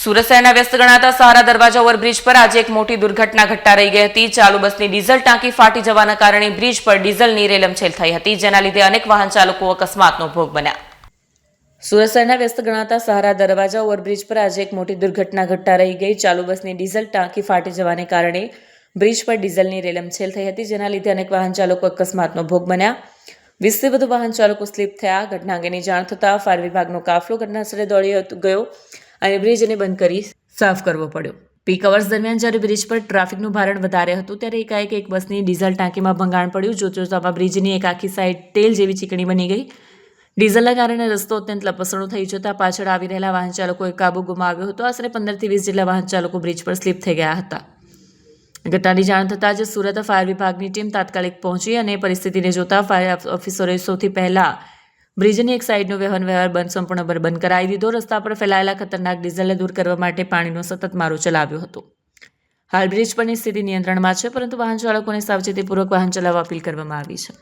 સુરત શહેરના વ્યસ્ત ગણાતા સહારા દરવાજા ઓવરબ્રિજ પર આજે એક મોટી દુર્ઘટના ઘટના રહી ગઈ હતી। ચાલુ બસની ડીઝલ ટાંકી ફાટી જવાના કારણે બ્રિજ પર ડીઝલની રેલમછેલ થઈ હતી, જેના લીધે અનેક વાહન ચાલકો અકસ્માતનો ભોગ બન્યા। સુરત શહેરના વ્યસ્ત ગણાતા સહારા દરવાજા ઓવરબ્રિજ પર આજે એક મોટી દુર્ઘટના ઘટના રહી ગઈ। ચાલુ બસની ડીઝલ ટાંકી ફાટી જવાને કારણે બ્રિજ પર ડીઝલની રેલમછેલ થઈ હતી, જેના લીધે અનેક વાહન ચાલકો અકસ્માતનો ભોગ બન્યા। 20થી વધુ વાહન ચાલકો સ્લીપ થયા। ઘટના અંગેની જાણ થતાં ફાયર વિભાગનો કાફલો ઘટનાસ્થળે દોડી ગયો અને બ્રિજને બંધ કરી સાફ કરવો પડ્યો। પીક અવર્સ દરમિયાન જ્યારે બ્રિજ પર ટ્રાફિકનું ભારણ વધારે હતું ત્યારે એકાએક એક બસની ડીઝલ ટાંકીમાં ભંગાણ પડ્યું। જોતજોતામાં બ્રિજની એક આખી સાઈડ તેલ જેવી ચીકણી બની ગઈ। ડીઝલના કારણે રસ્તો અત્યંત લપસણો થઈ જતા પાછળ આવી રહેલા વાહન ચાલકોએ કાબુ ગુમાવ્યો હતો। આશરે 15થી 20 જેટલા વાહન ચાલકો બ્રિજ પર સ્લીપ થઈ ગયા હતા। ઘટનાની જાણ થતાં જ સુરત ફાયર વિભાગની ટીમ તાત્કાલિક પહોંચી અને પરિસ્થિતિને જોતા ફાયર ઓફિસરોએ સૌથી પહેલા બ્રિજની એક સાઈડનો વ્યવહાર સંપૂર્ણપણે બંધ કરાવી દીધો। રસ્તા પર ફેલાયેલા ખતરનાક ડીઝલને દૂર કરવા માટે પાણીનો સતત મારો ચલાવ્યો હતો। હાલ બ્રિજ પરની સ્થિતિ નિયંત્રણમાં છે, પરંતુ વાહન ચાલકોને સાવચેતીપૂર્વક વાહન ચલાવવા અપીલ કરવામાં આવી છે।